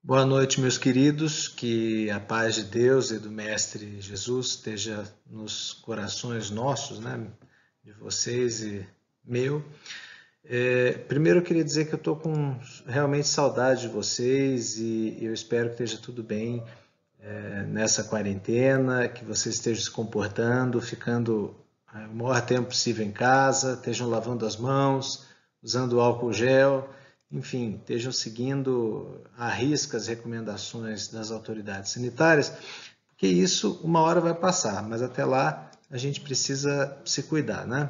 Boa noite, meus queridos, que a paz de Deus e do Mestre Jesus esteja nos corações nossos, né, de vocês e meu. Primeiro eu queria dizer que eu estou com realmente saudade de vocês e eu espero que esteja tudo bem nessa quarentena, que vocês estejam se comportando, ficando o maior tempo possível em casa, estejam lavando as mãos, usando álcool gel, enfim, estejam seguindo à risca as recomendações das autoridades sanitárias, porque isso uma hora vai passar, mas até lá a gente precisa se cuidar, né?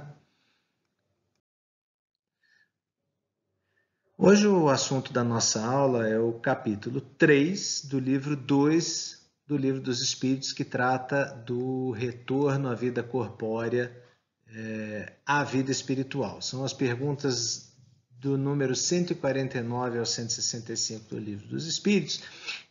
Hoje o assunto da nossa aula é o capítulo 3 do livro 2 do Livro dos Espíritos, que trata do retorno à vida corpórea, à vida espiritual. São as perguntas do número 149 ao 165 do Livro dos Espíritos.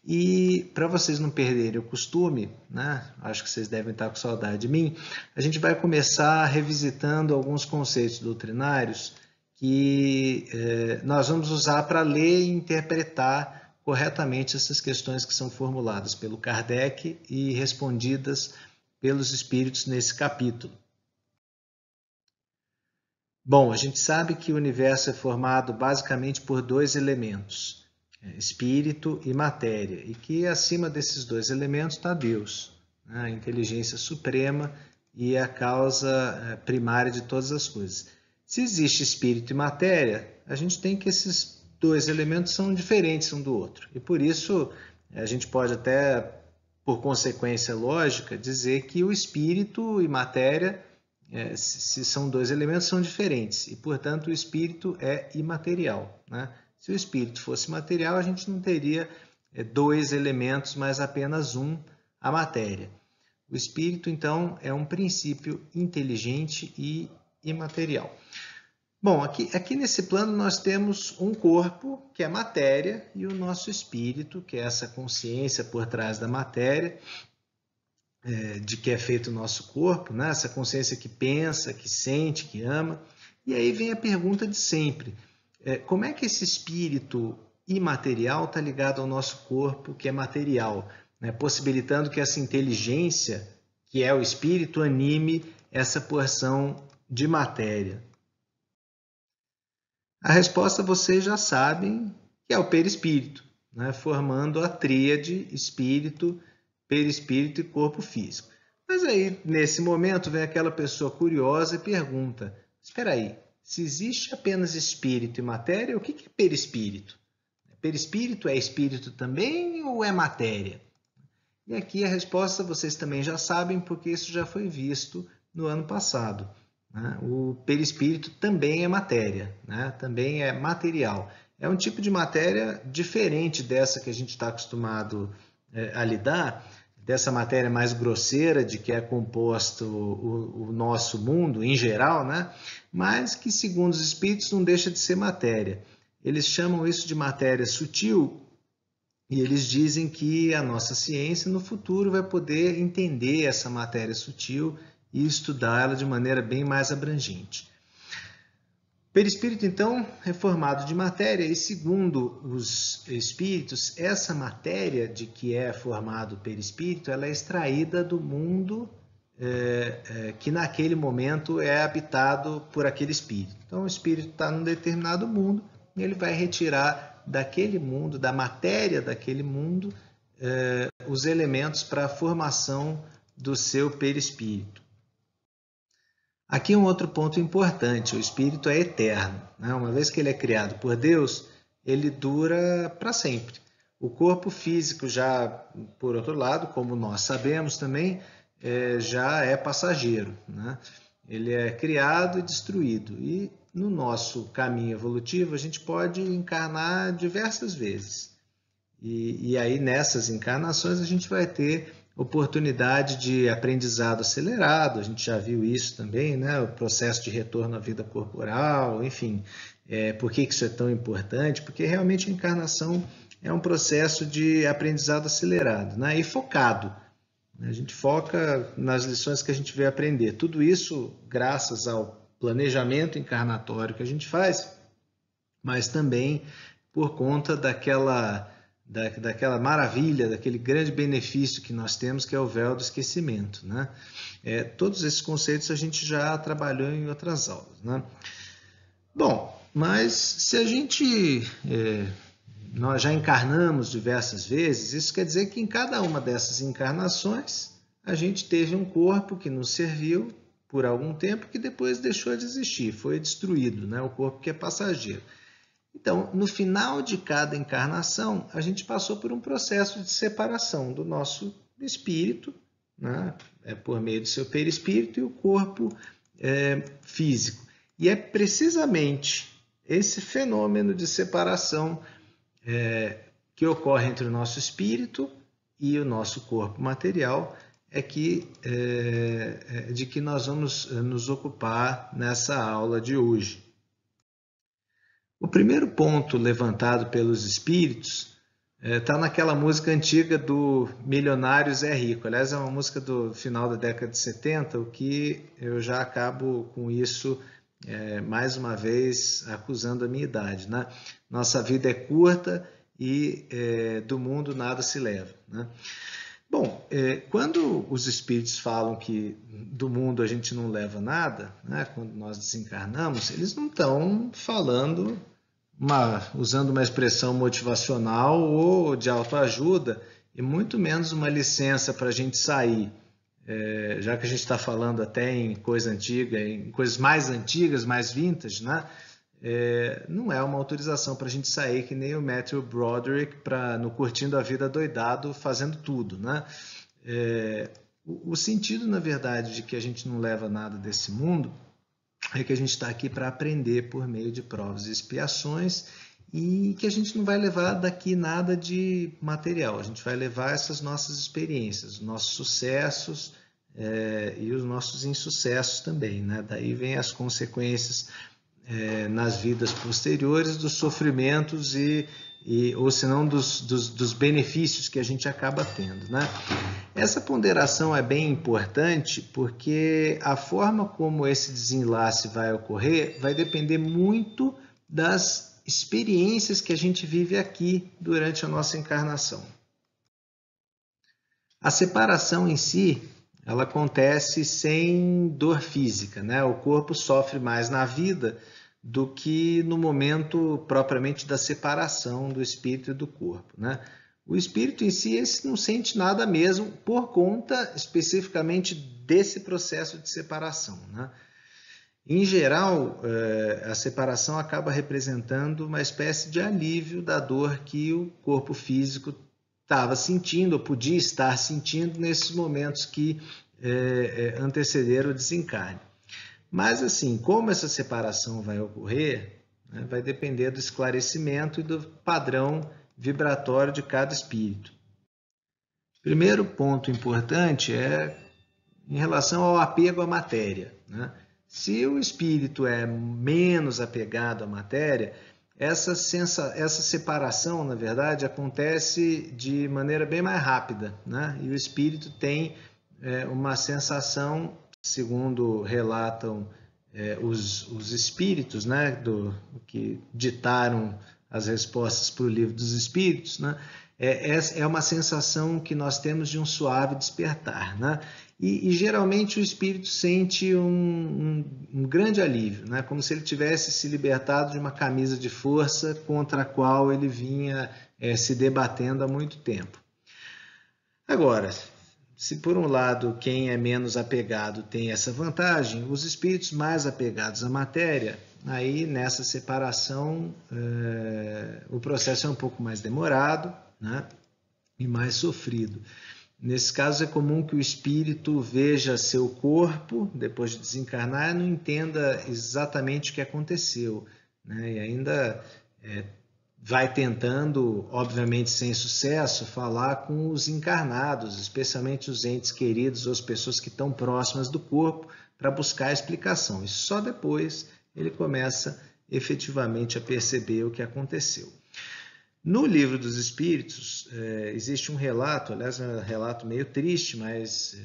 E para vocês não perderem o costume, né, acho que vocês devem estar com saudade de mim, a gente vai começar revisitando alguns conceitos doutrinários que nós vamos usar para ler e interpretar corretamente essas questões que são formuladas pelo Kardec e respondidas pelos espíritos nesse capítulo. Bom, a gente sabe que o universo é formado basicamente por dois elementos, espírito e matéria, e que acima desses dois elementos está Deus, né, a inteligência suprema e a causa primária de todas as coisas. Se existe espírito e matéria, a gente tem que esses dois elementos são diferentes um do outro, e por isso a gente pode até, por consequência lógica, dizer que o espírito e matéria, se são dois elementos, são diferentes e, portanto, o espírito é imaterial, né? Se o espírito fosse material, a gente não teria dois elementos, mas apenas um, a matéria. O espírito, então, é um princípio inteligente e imaterial. Bom, aqui nesse plano nós temos um corpo, que é matéria, e o nosso espírito, que é essa consciência por trás da matéria, de que é feito o nosso corpo, né? Essa consciência que pensa, que sente, que ama. E aí vem a pergunta de sempre: como é que esse espírito imaterial está ligado ao nosso corpo, que é material, né? Possibilitando que essa inteligência, que é o espírito, anime essa porção de matéria? A resposta vocês já sabem, que é o perispírito, né? Formando a tríade espírito, perispírito e corpo físico. Mas aí, nesse momento, vem aquela pessoa curiosa e pergunta: espera aí, se existe apenas espírito e matéria, o que é perispírito? Perispírito é espírito também ou é matéria? E aqui a resposta vocês também já sabem, porque isso já foi visto no ano passado, né? O perispírito também é matéria, né? Também é material. É um tipo de matéria diferente dessa que a gente está acostumado a lidar, dessa matéria mais grosseira de que é composto o nosso mundo em geral, né? Mas que, segundo os espíritos, não deixa de ser matéria. Eles chamam isso de matéria sutil e eles dizem que a nossa ciência no futuro vai poder entender essa matéria sutil e estudá-la de maneira bem mais abrangente. O perispírito, então, é formado de matéria e, segundo os espíritos, essa matéria de que é formado o perispírito, ela é extraída do mundo que naquele momento é habitado por aquele espírito. Então, o espírito está num determinado mundo e ele vai retirar daquele mundo, da matéria daquele mundo, os elementos para a formação do seu perispírito. Aqui um outro ponto importante: o espírito é eterno, né? Uma vez que ele é criado por Deus, ele dura para sempre. O corpo físico já, por outro lado, como nós sabemos também, já é passageiro, né? Ele é criado e destruído. E no nosso caminho evolutivo, a gente pode encarnar diversas vezes. E aí, nessas encarnações, a gente vai ter oportunidade de aprendizado acelerado, a gente já viu isso também, né? O processo de retorno à vida corporal, enfim. Por que isso é tão importante? Porque realmente a encarnação é um processo de aprendizado acelerado, né? E focado. A gente foca nas lições que a gente veio aprender. Tudo isso graças ao planejamento encarnatório que a gente faz, mas também por conta daquela maravilha, daquele grande benefício que nós temos, que é o véu do esquecimento, né? Todos esses conceitos a gente já trabalhou em outras aulas, né? Bom, mas se a gente nós já encarnamos diversas vezes, isso quer dizer que em cada uma dessas encarnações a gente teve um corpo que nos serviu por algum tempo que depois deixou de existir, foi destruído, né? O corpo que é passageiro. Então, no final de cada encarnação, a gente passou por um processo de separação do nosso espírito, né? Por meio do seu perispírito, e o corpo físico. E é precisamente esse fenômeno de separação que ocorre entre o nosso espírito e o nosso corpo material de que nós vamos nos ocupar nessa aula de hoje. O primeiro ponto levantado pelos espíritos está naquela música antiga do Milionário Zé Rico. Aliás, é uma música do final da década de 70, o que eu já acabo com isso, mais uma vez, acusando a minha idade, né? Nossa vida é curta e do mundo nada se leva, né? Bom, quando os espíritos falam que do mundo a gente não leva nada, né, quando nós desencarnamos, eles não estão falando, usando uma expressão motivacional ou de autoajuda, e muito menos uma licença para a gente sair, já que a gente está falando até em coisa antiga, em coisas mais antigas, mais vintage, né? Não é uma autorização para a gente sair que nem o Matthew Broderick no Curtindo a Vida Doidado fazendo tudo, né? O sentido, na verdade, de que a gente não leva nada desse mundo é que a gente está aqui para aprender por meio de provas e expiações e que a gente não vai levar daqui nada de material, a gente vai levar essas nossas experiências, os nossos sucessos e os nossos insucessos também, né? Daí vem as consequências nas vidas posteriores dos sofrimentos ou se não dos benefícios que a gente acaba tendo, né? Essa ponderação é bem importante porque a forma como esse desenlace vai ocorrer vai depender muito das experiências que a gente vive aqui durante a nossa encarnação. A separação em si, ela acontece sem dor física, né? O corpo sofre mais na vida do que no momento propriamente da separação do espírito e do corpo, né? O espírito em si esse não sente nada mesmo por conta especificamente desse processo de separação, né? Em geral, a separação acaba representando uma espécie de alívio da dor que o corpo físico estava sentindo ou podia estar sentindo nesses momentos que antecederam o desencarne. Mas, assim, como essa separação vai ocorrer, né, vai depender do esclarecimento e do padrão vibratório de cada espírito. Primeiro ponto importante é em relação ao apego à matéria, né? Se o espírito é menos apegado à matéria, essa separação, na verdade, acontece de maneira bem mais rápida, né? E o espírito tem uma sensação, segundo relatam os espíritos, né, que ditaram as respostas para o livro dos espíritos, né? É uma sensação que nós temos de um suave despertar, né? E geralmente o espírito sente um grande alívio, né? Como se ele tivesse se libertado de uma camisa de força contra a qual ele vinha se debatendo há muito tempo. Agora, se por um lado quem é menos apegado tem essa vantagem, os espíritos mais apegados à matéria, aí nessa separação o processo é um pouco mais demorado, né? E mais sofrido. Nesse caso é comum que o espírito veja seu corpo depois de desencarnar e não entenda exatamente o que aconteceu, né? E ainda vai tentando, obviamente sem sucesso, falar com os encarnados, especialmente os entes queridos ou as pessoas que estão próximas do corpo, para buscar a explicação. E só depois ele começa efetivamente a perceber o que aconteceu. No Livro dos Espíritos existe um relato, aliás é um relato meio triste, mas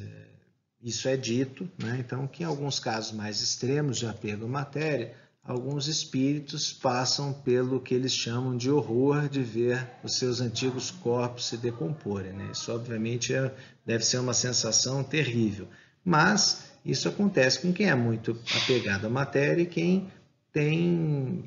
isso é dito, né? Então que em alguns casos mais extremos de apego à matéria, alguns espíritos passam pelo que eles chamam de horror de ver os seus antigos corpos se decomporem, né? Isso, obviamente, deve ser uma sensação terrível. Mas isso acontece com quem é muito apegado à matéria e quem tem,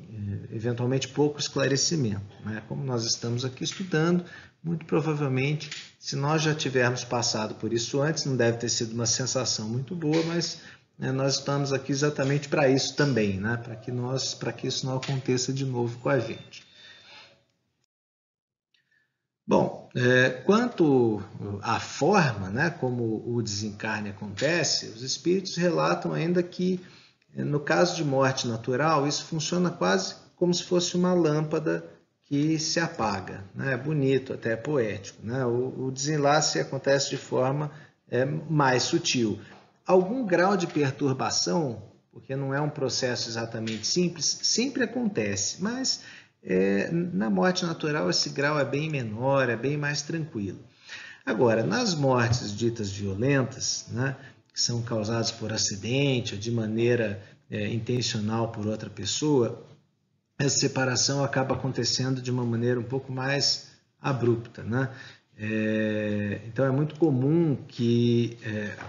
eventualmente, pouco esclarecimento, né? Como nós estamos aqui estudando, muito provavelmente, se nós já tivermos passado por isso antes, não deve ter sido uma sensação muito boa, mas nós estamos aqui exatamente para isso também, né? Para que isso não aconteça de novo com a gente. Bom, quanto à forma, né, como o desencarne acontece, os espíritos relatam ainda que, no caso de morte natural, isso funciona quase como se fosse uma lâmpada que se apaga, né? É bonito, até poético, né? O desenlace acontece de forma mais sutil. Algum grau de perturbação, porque não é um processo exatamente simples, sempre acontece, mas na morte natural esse grau é bem menor, é bem mais tranquilo. Agora, nas mortes ditas violentas, né, que são causadas por acidente ou de maneira intencional por outra pessoa, essa separação acaba acontecendo de uma maneira um pouco mais abrupta, né? Então é muito comum que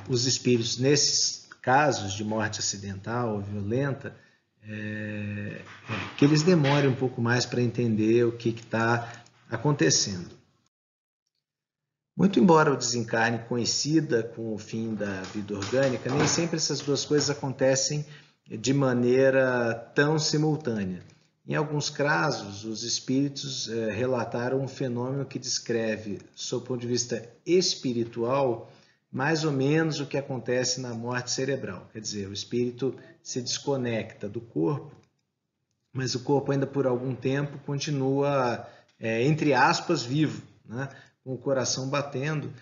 os espíritos, nesses casos de morte acidental ou violenta, que eles demorem um pouco mais para entender o que está acontecendo. Muito embora o desencarne coincida com o fim da vida orgânica, nem sempre essas duas coisas acontecem de maneira tão simultânea. Em alguns casos, os espíritos relataram um fenômeno que descreve, sob o ponto de vista espiritual, mais ou menos o que acontece na morte cerebral. Quer dizer, o espírito se desconecta do corpo, mas o corpo ainda por algum tempo continua, entre aspas, vivo, né? Com o coração batendo.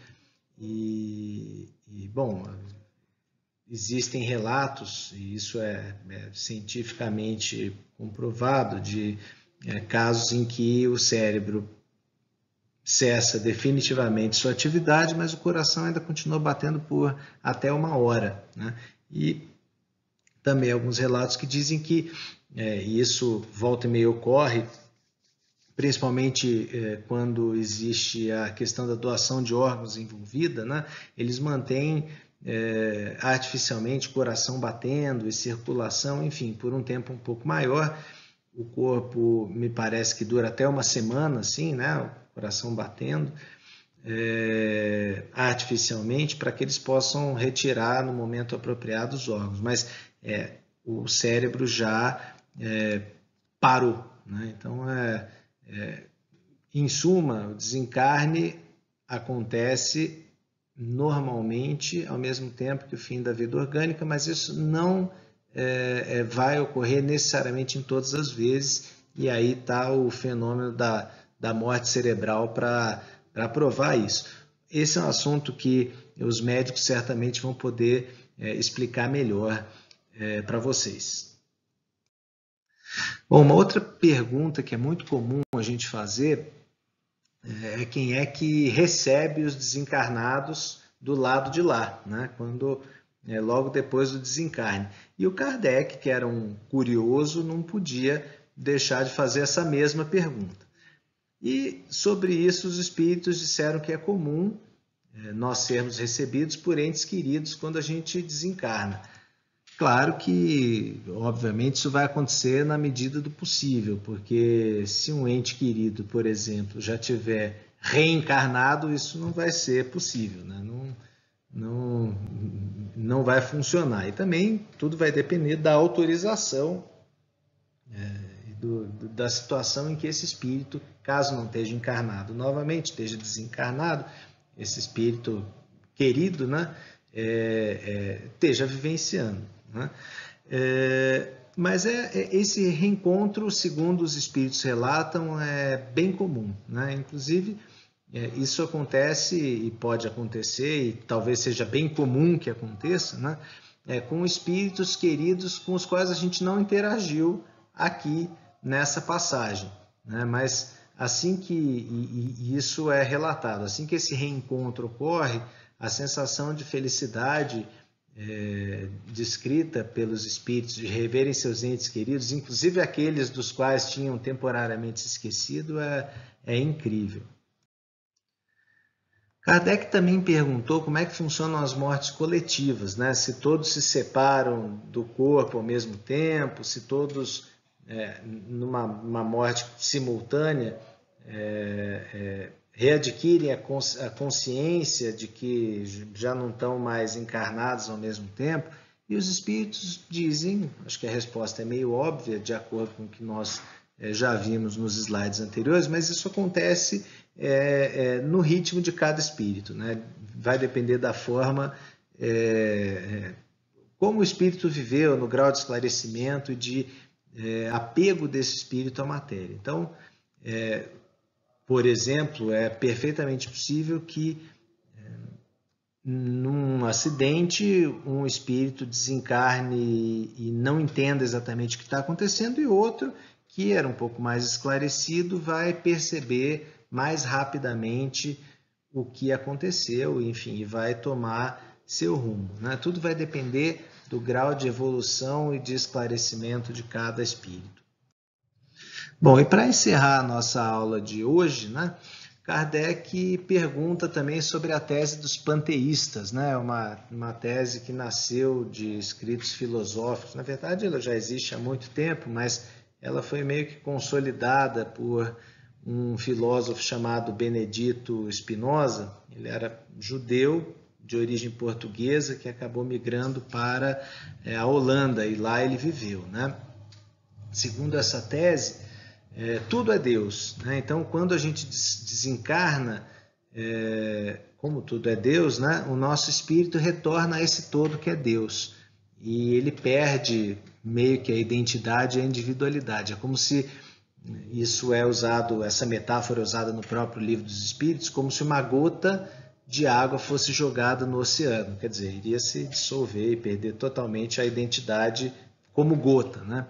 Bom, existem relatos, e isso é cientificamente comprovado, de casos em que o cérebro cessa definitivamente sua atividade, mas o coração ainda continua batendo por até 1 hora, né? E também alguns relatos que dizem que isso volta e meia ocorre, principalmente quando existe a questão da doação de órgãos envolvida, né? Eles mantêm artificialmente o coração batendo e circulação, enfim, por um tempo um pouco maior. O corpo, me parece que dura até 1 semana, assim, né? O coração batendo artificialmente, para que eles possam retirar no momento apropriado os órgãos. Mas o cérebro já parou, né? Então, em suma, o desencarne acontece normalmente ao mesmo tempo que o fim da vida orgânica, mas isso não vai ocorrer necessariamente em todas as vezes, e aí está o fenômeno da morte cerebral para provar isso. Esse é um assunto que os médicos certamente vão poder explicar melhor para vocês. Bom, uma outra pergunta que é muito comum a gente fazer é quem é que recebe os desencarnados do lado de lá, né? Quando logo depois do desencarne. E o Kardec, que era um curioso, não podia deixar de fazer essa mesma pergunta. E sobre isso os espíritos disseram que é comum nós sermos recebidos por entes queridos quando a gente desencarna. Claro que, obviamente, isso vai acontecer na medida do possível, porque se um ente querido, por exemplo, já tiver reencarnado, isso não vai ser possível, né? Não vai funcionar. E também tudo vai depender da autorização da situação em que esse espírito, caso não esteja encarnado novamente, esteja desencarnado, esse espírito querido, né, esteja vivenciando, né? Mas esse reencontro, segundo os espíritos relatam, é bem comum, né? Inclusive, isso acontece e pode acontecer, e talvez seja bem comum que aconteça, né? Com espíritos queridos com os quais a gente não interagiu aqui nessa passagem, né? Mas assim que isso é relatado, assim que esse reencontro ocorre, a sensação de felicidade descrita pelos espíritos de reverem seus entes queridos, inclusive aqueles dos quais tinham temporariamente se esquecido, é incrível. Kardec também perguntou como é que funcionam as mortes coletivas, né? Se todos se separam do corpo ao mesmo tempo, se todos, numa morte simultânea, readquirem a consciência de que já não estão mais encarnados ao mesmo tempo. E os espíritos dizem, acho que a resposta é meio óbvia, de acordo com o que nós já vimos nos slides anteriores, mas isso acontece no ritmo de cada espírito, né? Vai depender da forma como o espírito viveu, no grau de esclarecimento e de apego desse espírito à matéria. Então, por exemplo, é perfeitamente possível que num acidente um espírito desencarne e não entenda exatamente o que está acontecendo, e outro que era um pouco mais esclarecido vai perceber mais rapidamente o que aconteceu, enfim, e vai tomar seu rumo, né? Tudo vai depender do grau de evolução e de esclarecimento de cada espírito. Bom, e para encerrar a nossa aula de hoje, né, Kardec pergunta também sobre a tese dos panteístas, né, uma tese que nasceu de escritos filosóficos. Na verdade, ela já existe há muito tempo, mas ela foi meio que consolidada por um filósofo chamado Benedito Spinoza. Ele era judeu, de origem portuguesa, que acabou migrando para a Holanda, e lá ele viveu, né? Segundo essa tese, tudo é Deus, né? Então, quando a gente desencarna, como tudo é Deus, né? O nosso espírito retorna a esse todo que é Deus, e ele perde meio que a identidade e a individualidade. É como se isso essa metáfora é usada no próprio Livro dos Espíritos, como se uma gota de água fosse jogada no oceano, quer dizer, iria se dissolver e perder totalmente a identidade como gota, né?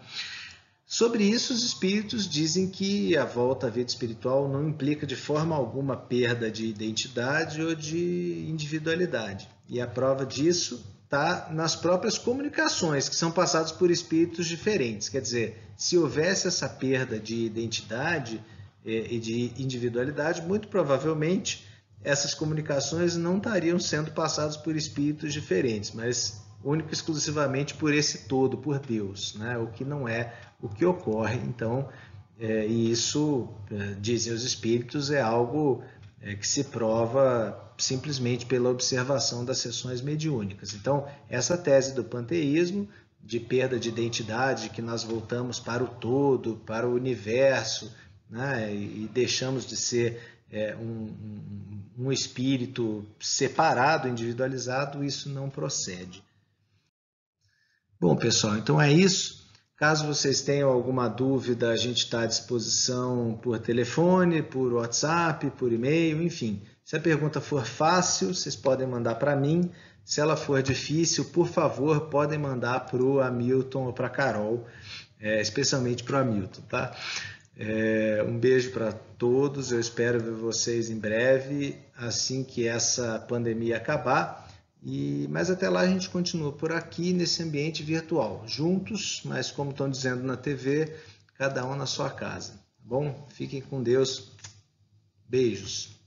Sobre isso, os espíritos dizem que a volta à vida espiritual não implica de forma alguma perda de identidade ou de individualidade. E a prova disso está nas próprias comunicações, que são passadas por espíritos diferentes. Quer dizer, se houvesse essa perda de identidade e de individualidade, muito provavelmente essas comunicações não estariam sendo passadas por espíritos diferentes, mas único e exclusivamente por esse todo, por Deus, né? O que não é o que ocorre. Então, e isso, dizem os espíritos, é algo que se prova simplesmente pela observação das sessões mediúnicas. Então, essa tese do panteísmo, de perda de identidade, que nós voltamos para o todo, para o universo, né? E deixamos de ser um espírito separado, individualizado, isso não procede. Bom, pessoal, então é isso. Caso vocês tenham alguma dúvida, a gente está à disposição por telefone, por WhatsApp, por e-mail, enfim. Se a pergunta for fácil, vocês podem mandar para mim. Se ela for difícil, por favor, podem mandar para o Hamilton ou para a Carol, especialmente para o Hamilton, tá? Um beijo para todos, eu espero ver vocês em breve, assim que essa pandemia acabar. Mas até lá a gente continua por aqui nesse ambiente virtual, juntos, mas como estão dizendo na TV, cada um na sua casa. Bom, fiquem com Deus. Beijos.